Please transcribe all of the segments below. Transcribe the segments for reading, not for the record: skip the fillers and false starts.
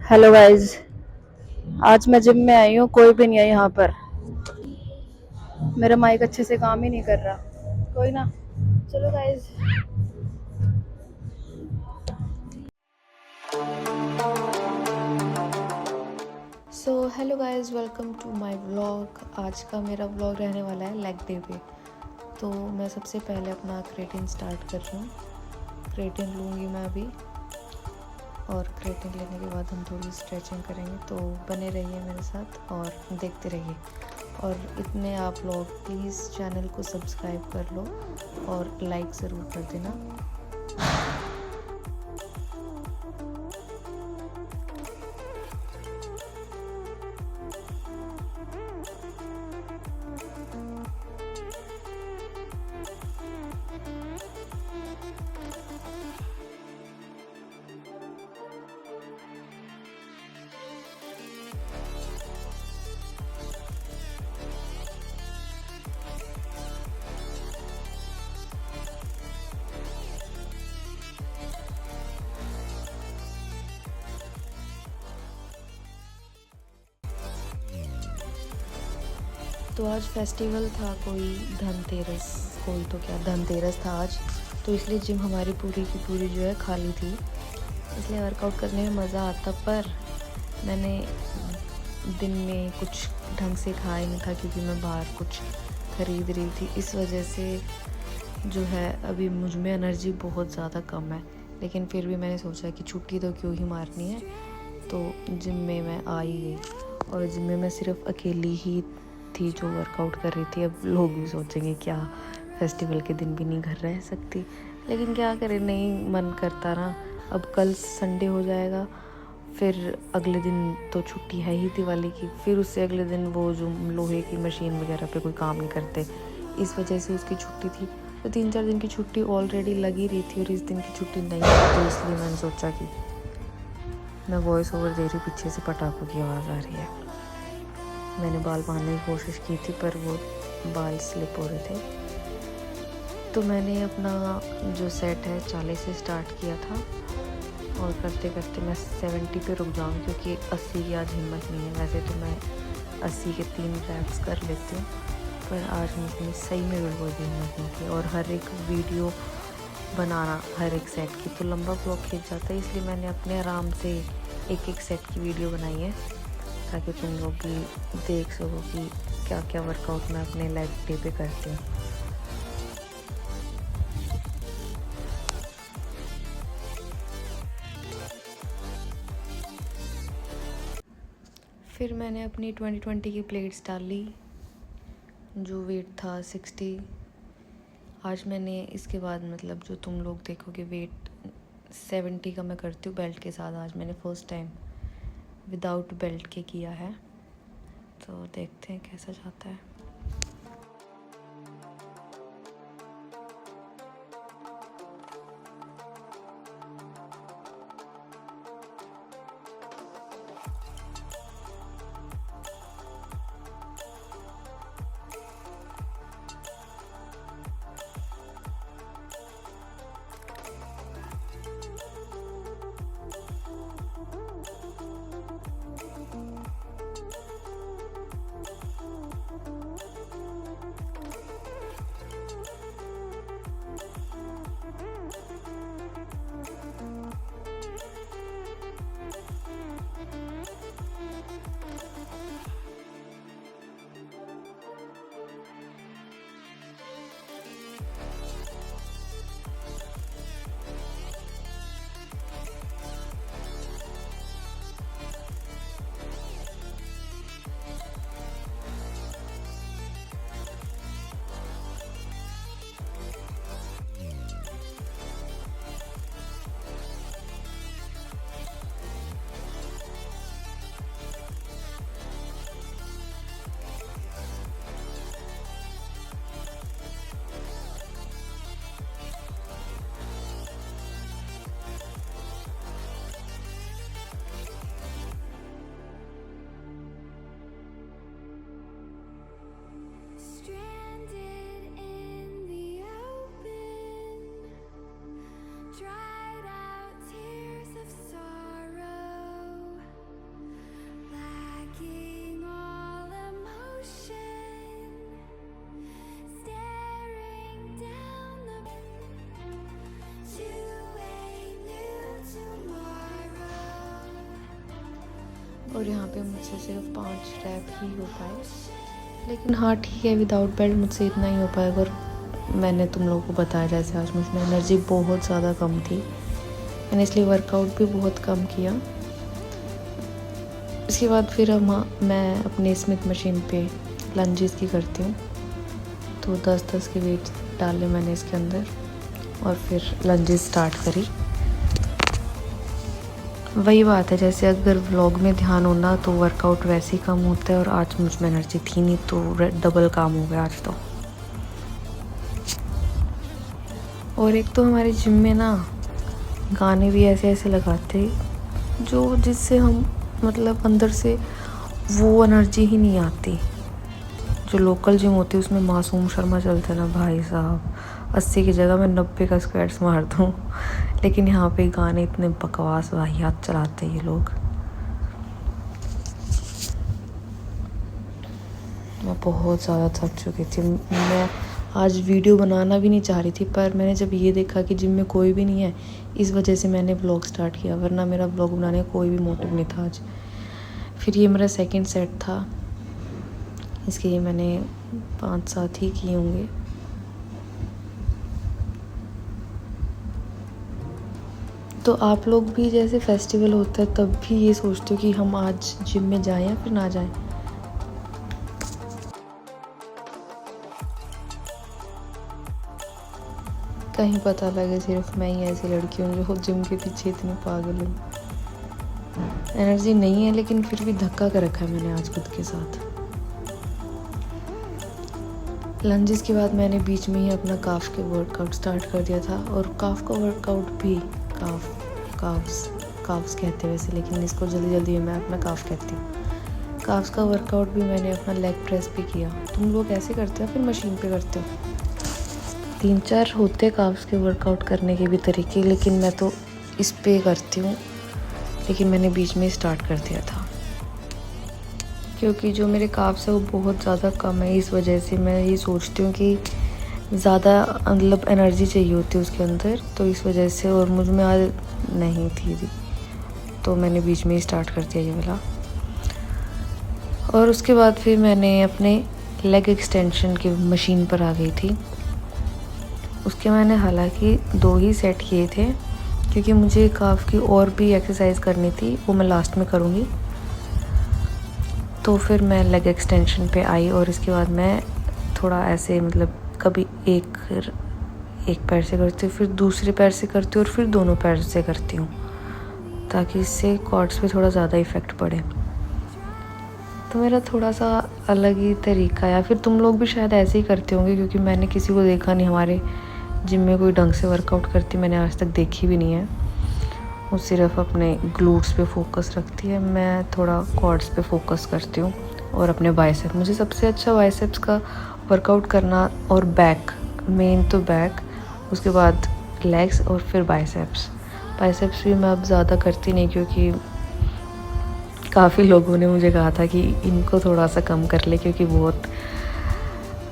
Hello guys. आज मैं gym में आई हूँ, कोई भी नहीं है यहाँ पर। मेरा माइक अच्छे से काम ही नहीं कर रहा। कोई ना, चलो guys. So hello guys, welcome to my vlog. आज का मेरा व्लॉग रहने वाला है लेग डे पे। तो मैं सबसे पहले अपना क्रेटिन स्टार्ट कर रही हूँ। क्रेटिन लूँगी मैं अभी, और क्रेटिन लेने के बाद हम थोड़ी स्ट्रेचिंग करेंगे। तो बने रहिए मेरे साथ और देखते रहिए। और इतने आप लोग प्लीज़ चैनल को सब्सक्राइब कर लो और लाइक ज़रूर कर देना। तो आज फेस्टिवल था, कोई धनतेरस, कोई तो क्या धनतेरस था आज। तो इसलिए जिम हमारी पूरी की पूरी जो है खाली थी। इसलिए वर्कआउट करने में मज़ा आता, पर मैंने दिन में कुछ ढंग से खाया नहीं था क्योंकि मैं बाहर कुछ ख़रीद रही थी। इस वजह से जो है अभी मुझ में एनर्जी बहुत ज़्यादा कम है। लेकिन फिर भी मैंने सोचा कि छुट्टी तो क्यों ही मारनी है। तो जिम में मैं आई गई, और जिम में मैं सिर्फ अकेली ही थी जो वर्कआउट कर रही थी। अब लोग भी सोचेंगे क्या फेस्टिवल के दिन भी नहीं घर रह सकती, लेकिन क्या करें, नहीं मन करता ना। अब कल संडे हो जाएगा, फिर अगले दिन तो छुट्टी है ही दिवाली की। फिर उससे अगले दिन वो जो लोहे की मशीन वगैरह पे कोई काम नहीं करते, इस वजह से उसकी छुट्टी थी। तो 3-4 दिन की छुट्टी ऑलरेडी लगी रही थी, और इस दिन की छुट्टी नहीं थी। तो इसलिए मैंने सोचा कि मैं वॉइस ओवर दे रही, पीछे से पटाखों की आवाज़ आ रही है। मैंने बाल बांधने की कोशिश की थी, पर वो बाल स्लिप हो रहे थे। तो मैंने अपना जो सेट है 40 से स्टार्ट किया था, और करते करते मैं 70 पे रुक जाऊँ क्योंकि 80 की आज हिम्मत नहीं है। वैसे तो मैं 80 के 3 रैप्स कर लेती हूँ, पर आज मुझे सही में बिल्कुल भी हिम्मत नहीं थी। और हर एक वीडियो बनाना हर एक सेट की तो लंबा ब्लॉग खींच जाता है, इसलिए मैंने अपने आराम से एक एक सेट की वीडियो बनाई है, ताकि तुम लोग भी देख सको कि क्या क्या वर्कआउट मैं अपने लेग डे पे करती हूँ। फिर मैंने अपनी 2020 की प्लेट्स डाली, जो वेट था 60। आज मैंने इसके बाद मतलब जो तुम लोग देखोगे वेट 70 का मैं करती हूँ बेल्ट के साथ। आज मैंने फर्स्ट टाइम विदाउट बेल्ट के किया है, तो देखते हैं कैसा जाता है। और यहाँ पे मुझसे सिर्फ 5 रैप ही हो पाए। लेकिन हाँ ठीक है, विदाउट बेल्ट मुझसे इतना ही हो पाएगा। और मैंने तुम लोगों को बताया जैसे आज मुझ में एनर्जी बहुत ज़्यादा कम थी, मैंने इसलिए वर्कआउट भी बहुत कम किया। इसके बाद फिर मैं अपने स्मिथ मशीन पे लंजेस की करती हूँ। तो 10-10 के वेट डाले मैंने इसके अंदर और फिर लंजेस स्टार्ट करी। वही बात है, जैसे अगर व्लॉग में ध्यान होना तो वर्कआउट वैसे ही कम होता है, और आज मुझ में एनर्जी थी नहीं तो डबल काम हो गया आज तो। और एक तो हमारे जिम में ना गाने भी ऐसे ऐसे लगाते जो जिससे हम मतलब अंदर से वो एनर्जी ही नहीं आती। जो लोकल जिम होती है उसमें मासूम शर्मा चलता है ना भाई साहब, 80 की जगह मैं 90 का स्क्वाट्स मार दूँ। लेकिन यहाँ पे गाने इतने बकवास वाहियात चलाते हैं ये लोग। मैं बहुत ज़्यादा थक चुकी थी। मैं आज वीडियो बनाना भी नहीं चाह रही थी, पर मैंने जब ये देखा कि जिम में कोई भी नहीं है, इस वजह से मैंने व्लॉग स्टार्ट किया, वरना मेरा व्लॉग बनाने का कोई भी मोटिव नहीं था आज। फिर ये मेरा सेकंड सेट था, इसके लिए मैंने 5-7 ही किए होंगे। तो आप लोग भी जैसे फेस्टिवल होता है तब भी ये सोचते हो कि हम आज जिम में जाएं या फिर ना जाएं? कहीं पता लगे सिर्फ मैं ही ऐसी लड़की हूँ जो जिम के पीछे इतनी पागल हूँ। एनर्जी नहीं है लेकिन फिर भी धक्का कर रखा है मैंने आज खुद के साथ। लंजेस के बाद मैंने बीच में ही अपना काफ के वर्कआउट स्टार्ट कर दिया था। और काफ का वर्कआउट भी काफ्स कहते हैं वैसे, लेकिन इसको जल्दी जल्दी मैं अपना काफ कहती हूँ। काफ्स का वर्कआउट भी मैंने अपना लेग प्रेस भी किया। तुम लोग ऐसे करते हो फिर मशीन पे करते हो? 3-4 होते काफ्स के वर्कआउट करने के भी तरीके, लेकिन मैं तो इस पे करती हूँ। लेकिन मैंने बीच में स्टार्ट कर दिया था क्योंकि जो मेरे काफ्स है वो बहुत ज़्यादा कम है। इस वजह से मैं ये सोचती हूँ कि ज़्यादा मतलब एनर्जी चाहिए होती है उसके अंदर, तो इस वजह से। और मुझ में आज नहीं थी तो मैंने बीच में ही स्टार्ट कर दिया ये वाला। और उसके बाद फिर मैंने अपने लेग एक्सटेंशन की मशीन पर आ गई थी। उसके मैंने हालांकि 2 ही सेट किए थे क्योंकि मुझे काफ की और भी एक्सरसाइज करनी थी, वो मैं लास्ट में करूँगी। तो फिर मैं लेग एक्सटेंशन पे आई और इसके बाद मैं थोड़ा ऐसे मतलब कभी एक पैर से करती हूँ, फिर दूसरे पैर से करती हूँ और फिर दोनों पैर से करती हूँ, ताकि इससे क्वाड्स पे थोड़ा ज़्यादा इफ़ेक्ट पड़े। तो मेरा थोड़ा सा अलग ही तरीका, या फिर तुम लोग भी शायद ऐसे ही करते होंगे, क्योंकि मैंने किसी को देखा नहीं हमारे जिम में कोई ढंग से वर्कआउट करती, मैंने आज तक देखी भी नहीं है। वो सिर्फ अपने ग्लूट्स पे फोकस रखती है, मैं थोड़ा क्वाड्स पे फोकस करती हूँ और अपने बाइसेप। मुझे सबसे अच्छा बाइसेप्स का वर्कआउट करना, और बैक, मेन तो बैक, उसके बाद लेग्स और फिर बाइसेप्स भी मैं अब ज़्यादा करती नहीं, क्योंकि काफ़ी लोगों ने मुझे कहा था कि इनको थोड़ा सा कम कर ले, क्योंकि बहुत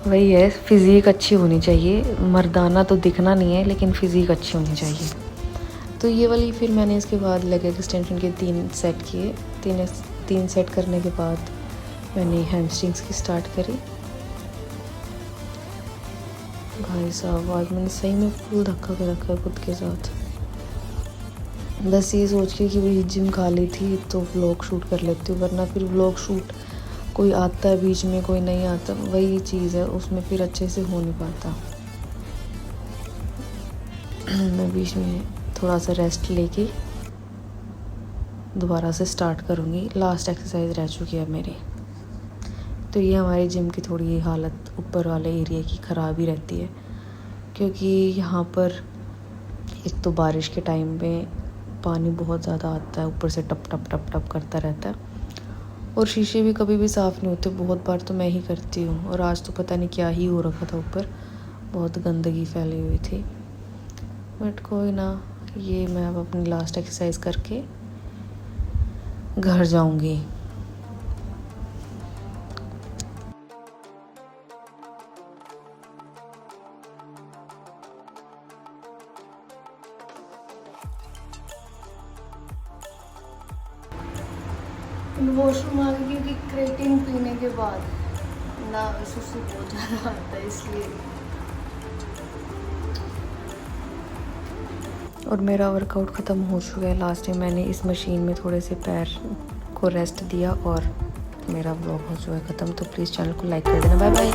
वही है, फिज़ीक अच्छी होनी चाहिए, मर्दाना तो दिखना नहीं है लेकिन फ़िज़ीक अच्छी होनी चाहिए। तो ये वाली फिर मैंने इसके बाद लेग एक्सटेंशन के 3 सेट किए। 3 सेट करने के बाद मैंने हैमस्ट्रिंग्स की स्टार्ट करी। भाई साहब आज मैंने सही में फुल धक्का कर रखा है खुद के साथ। बस ये सोच के कि भाई जिम खाली थी तो व्लॉग शूट कर लेती हूँ, वरना फिर व्लॉग शूट कोई आता है बीच में, कोई नहीं आता, वही चीज़ है, उसमें फिर अच्छे से हो नहीं पाता। मैं बीच में थोड़ा सा रेस्ट लेके दोबारा से स्टार्ट करूँगी। लास्ट एक्सरसाइज रह चुकी है मेरी। तो ये हमारी जिम की थोड़ी हालत ऊपर वाले एरिया की ख़राब ही रहती है, क्योंकि यहाँ पर एक तो बारिश के टाइम में पानी बहुत ज़्यादा आता है, ऊपर से टप टप टप टप करता रहता है, और शीशे भी कभी भी साफ़ नहीं होते। बहुत बार तो मैं ही करती हूँ, और आज तो पता नहीं क्या ही हो रखा था, ऊपर बहुत गंदगी फैली हुई थी। बट कोई ना, ये मैं अब अपनी लास्ट एक्सरसाइज करके घर जाऊंगी। वॉशरूम आ गई क्योंकि क्रेटिन पीने के बाद ना सुसु बहुत ज़्यादा आता है इसलिए। और मेरा वर्कआउट ख़त्म हो चुका है। लास्ट टाइम मैंने इस मशीन में थोड़े से पैर को रेस्ट दिया और मेरा व्लॉग हो चुका है ख़त्म। तो प्लीज़ चैनल को लाइक कर देना। Bye bye.